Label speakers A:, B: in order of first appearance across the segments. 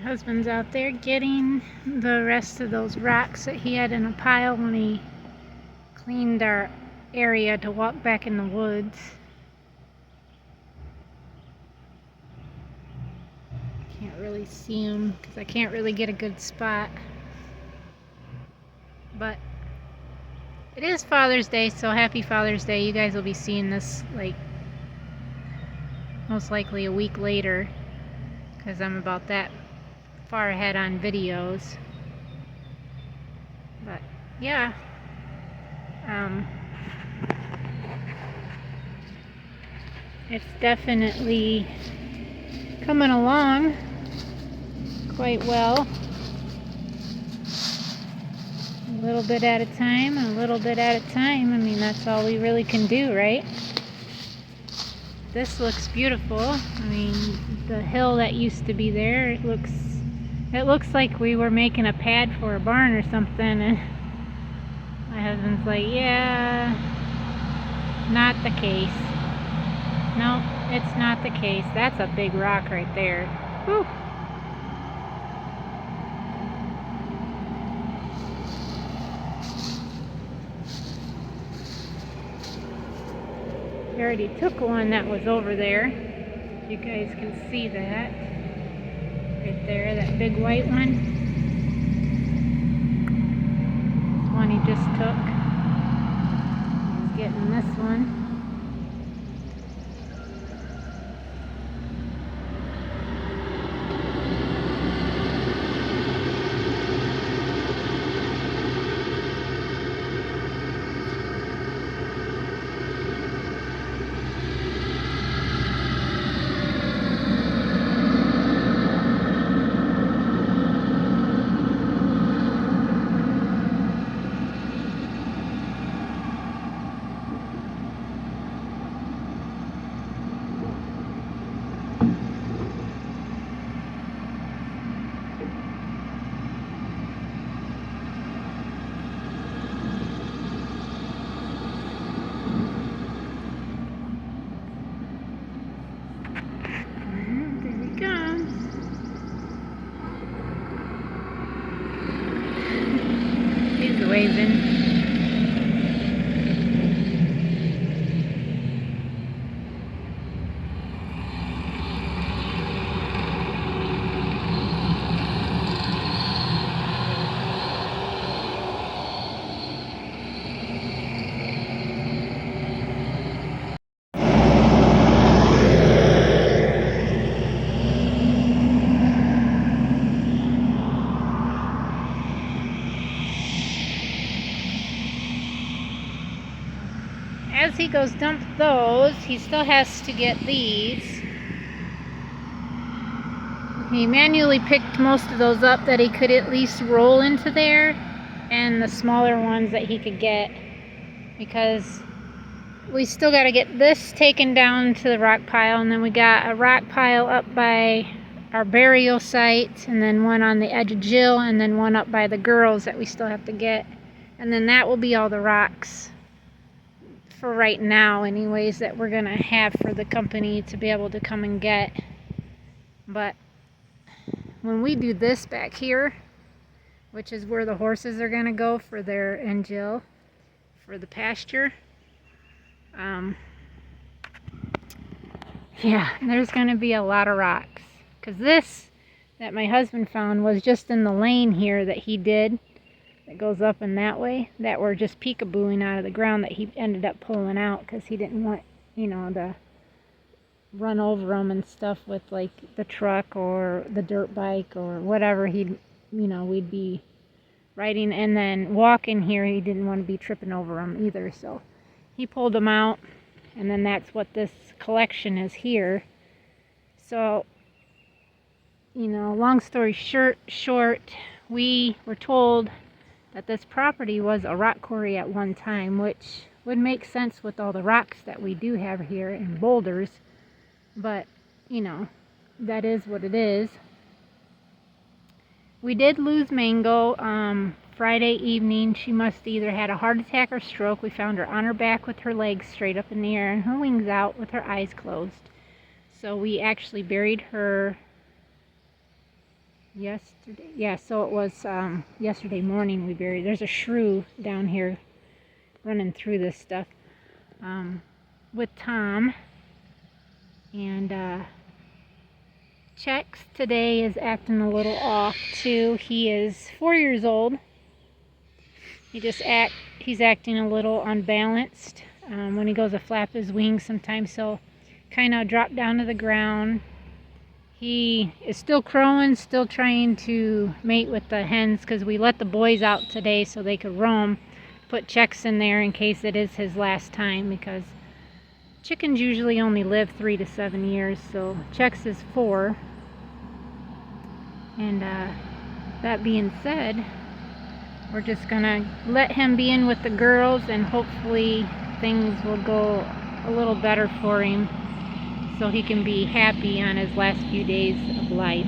A: Husband's out there getting the rest of those rocks that he had in a pile when he cleaned our area to walk back in the woods. Can't really see him because I can't really get a good spot. But it is Father's Day, so happy Father's Day. You guys will be seeing this like most likely a week later because I'm about that far ahead on videos. But yeah, it's definitely coming along quite well. A little bit at a time, a little bit at a time. I mean, that's all we really can do, right? This looks beautiful. I mean, the hill that used to be there, it looks like we were making a pad for a barn or something, and my husband's like, yeah, not the case. No, it's not the case. That's a big rock right there. Whew. We already took one that was over there. You guys can see that. Right there, that big white one. This one he just took. He's getting this one. Waving. As he goes dump those, he still has to get these. He manually picked most of those up that he could at least roll into there, and the smaller ones that he could get, because we still got to get this taken down to the rock pile, and then we got a rock pile up by our burial site, and then one on the edge of Jill, and then one up by the girls that we still have to get, and then that will be all the rocks for right now anyways that we're gonna have for the company to be able to come and get. But when we do this back here, which is where the horses are gonna go for their and Jill for the pasture, yeah, there's gonna be a lot of rocks, because this that my husband found was just in the lane here that he did that goes up in that way, that were just peekabooing out of the ground that he ended up pulling out because he didn't want, you know, to run over them and stuff with like the truck or the dirt bike or whatever he'd, you know, we'd be riding, and then walking here he didn't want to be tripping over them either, so he pulled them out, and then that's what this collection is here. So, you know, long story short, we were told that this property was a rock quarry at one time, which would make sense with all the rocks that we do have here in boulders, but you know, that is what it is. We did lose Mango Friday evening. She must either had a heart attack or stroke. We found her on her back with her legs straight up in the air and her wings out with her eyes closed. So we actually buried her yesterday. Yeah, so it was yesterday morning we buried. There's a shrew down here running through this stuff with Tom. And Chex today is acting a little off too. He is 4 years old. He's acting a little unbalanced. When he goes to flap his wings, sometimes he'll kind of drop down to the ground. He is still crowing, still trying to mate with the hens because we let the boys out today so they could roam. Put Chex in there in case it is his last time, because chickens usually only live 3 to 7 years, so Chex is 4. And that being said, we're just gonna let him be in with the girls, and hopefully things will go a little better for him so he can be happy on his last few days of life.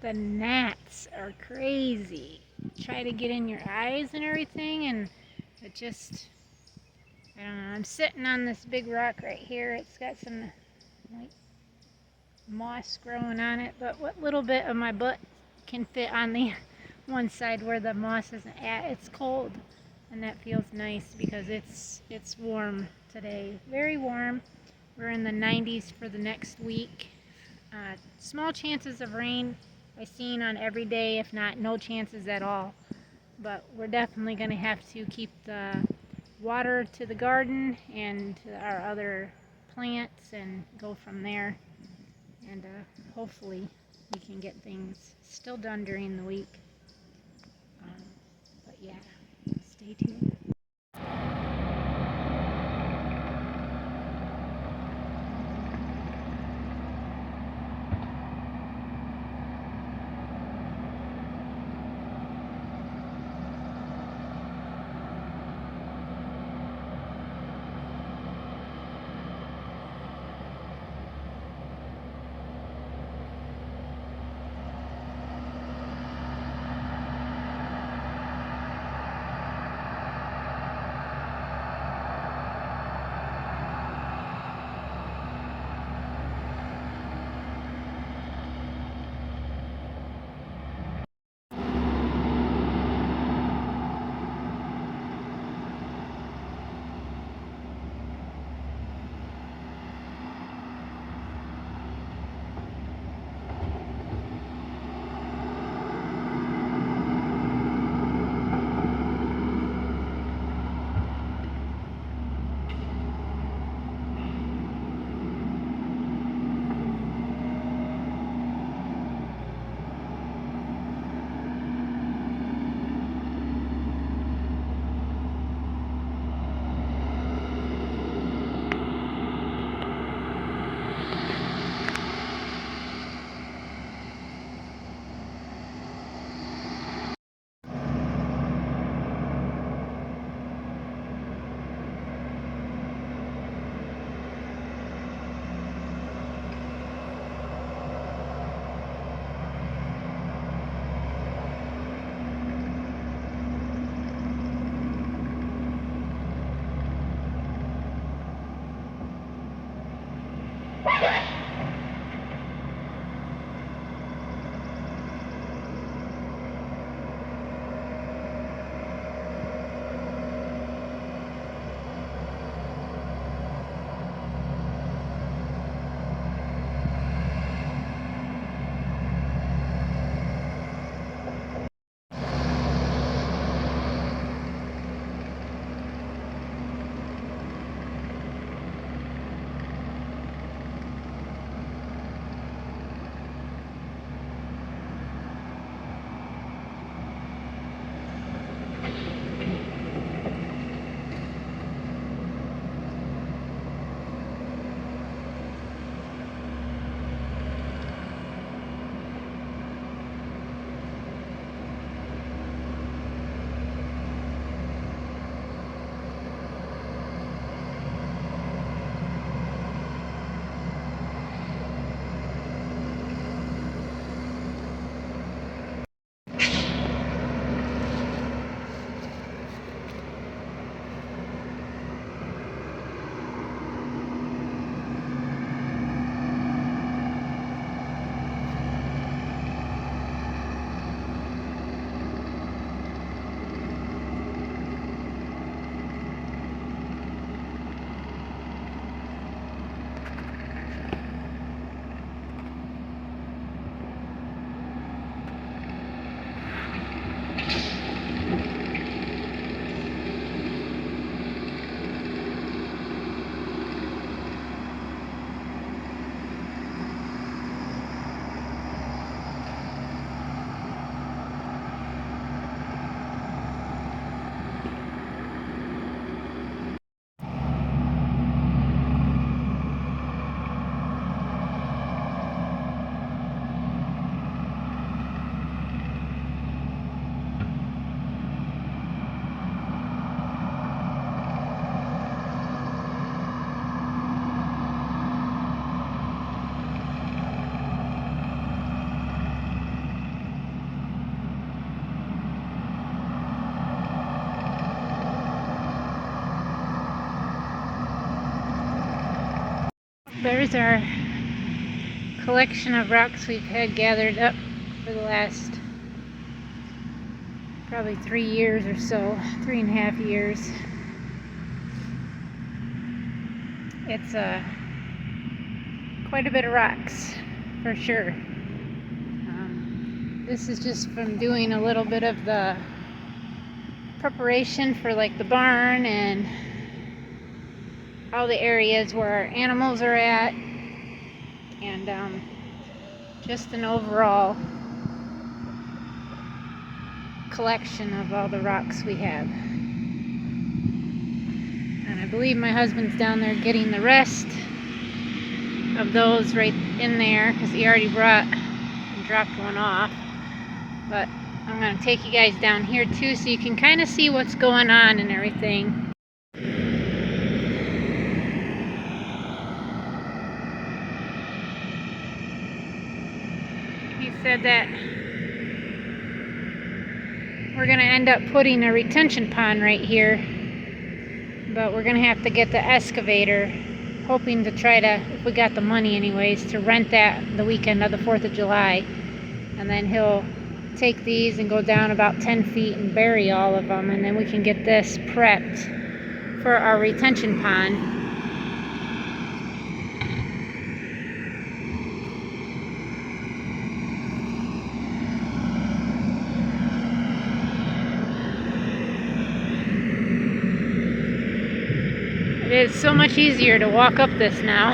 A: The gnats are crazy. Try to get in your eyes and everything, and it just, I don't know. I'm sitting on this big rock right here. It's got some like moss growing on it, but what little bit of my butt can fit on the one side where the moss isn't at, it's cold, and that feels nice because it's warm today. Very warm. We're in the 90s for the next week. Small chances of rain I've seen on every day, if not no chances at all. But we're definitely going to have to keep the water to the garden and to our other plants and go from there. And hopefully we can get things still done during the week. But yeah, stay tuned. There's our collection of rocks we've had gathered up for the last probably 3 years or so, 3.5 years. It's quite a bit of rocks for sure. This is just from doing a little bit of the preparation for like the barn and all the areas where our animals are at, and just an overall collection of all the rocks we have. And I believe my husband's down there getting the rest of those right in there because he already brought and dropped one off. But I'm going to take you guys down here too so you can kind of see what's going on and everything. He said that we're going to end up putting a retention pond right here, but we're going to have to get the excavator, hoping to try to, if we got the money anyways, to rent that the weekend of the 4th of July. And then he'll take these and go down about 10 feet and bury all of them, and then we can get this prepped for our retention pond. It is so much easier to walk up this now.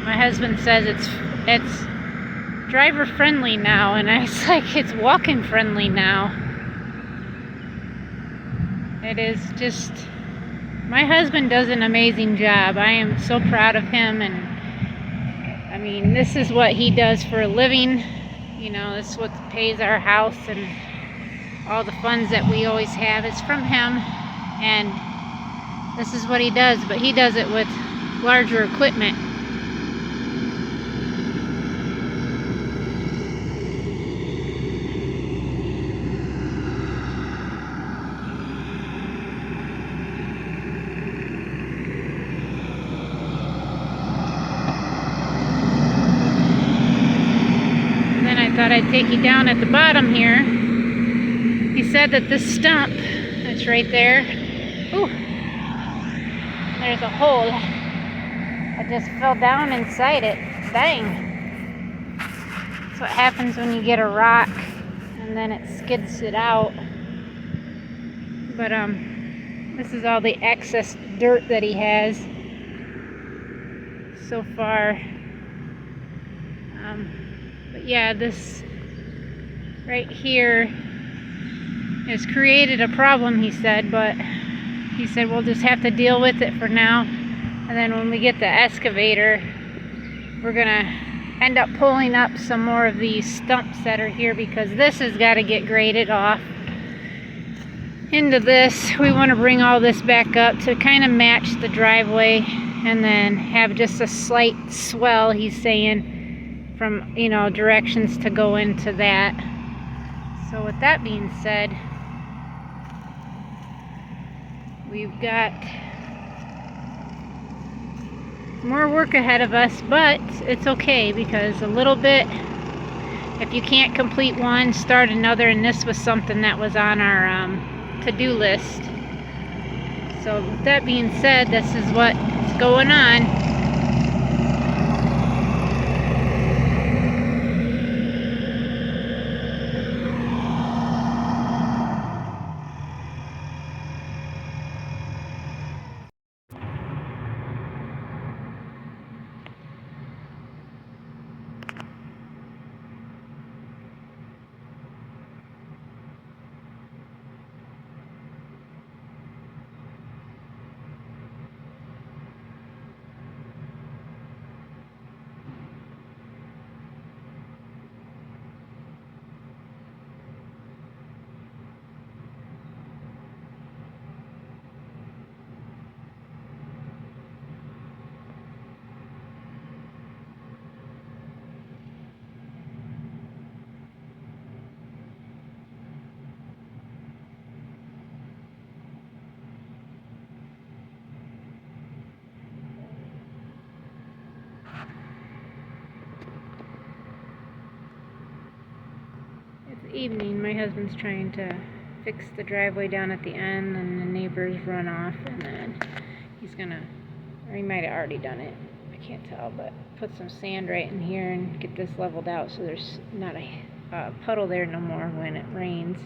A: My husband says it's driver friendly now, and it's like it's walking friendly now. It is just, my husband does an amazing job. I am so proud of him, and I mean, this is what he does for a living. You know, this is what pays our house, and all the funds that we always have is from him, and this is what he does, but he does it with larger equipment. thought I'd take you down at the bottom here. He said that this stump that's right there, ooh, there's a hole. I just fell down inside it. Dang. That's what happens when you get a rock and then it skids it out. But this is all the excess dirt that he has so far. But yeah, this right here has created a problem, he said, but he said we'll just have to deal with it for now, and then when we get the excavator, we're gonna end up pulling up some more of these stumps that are here, because this has got to get graded off into this. We want to bring all this back up to kind of match the driveway, and then have just a slight swell, he's saying, from, you know, directions to go into that. So with that being said, we've got more work ahead of us, but it's okay, because a little bit, if you can't complete one, start another, and this was something that was on our to-do list. So with that being said, this is what's going on. Evening, my husband's trying to fix the driveway down at the end, and the neighbors run off, and then he's gonna, or he might have already done it, I can't tell, but put some sand right in here and get this leveled out so there's not a puddle there no more when it rains.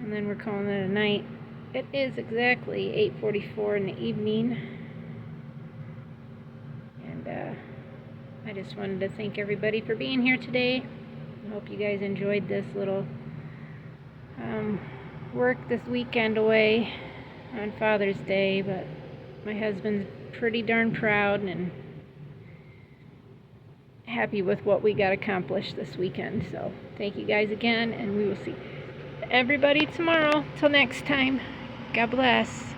A: And then we're calling it a night. It is exactly 8:44 in the evening, and I just wanted to thank everybody for being here today. I hope you guys enjoyed this little work this weekend away on Father's Day, but my husband's pretty darn proud and happy with what we got accomplished this weekend. So thank you guys again, and we will see everybody tomorrow. Till next time, God bless.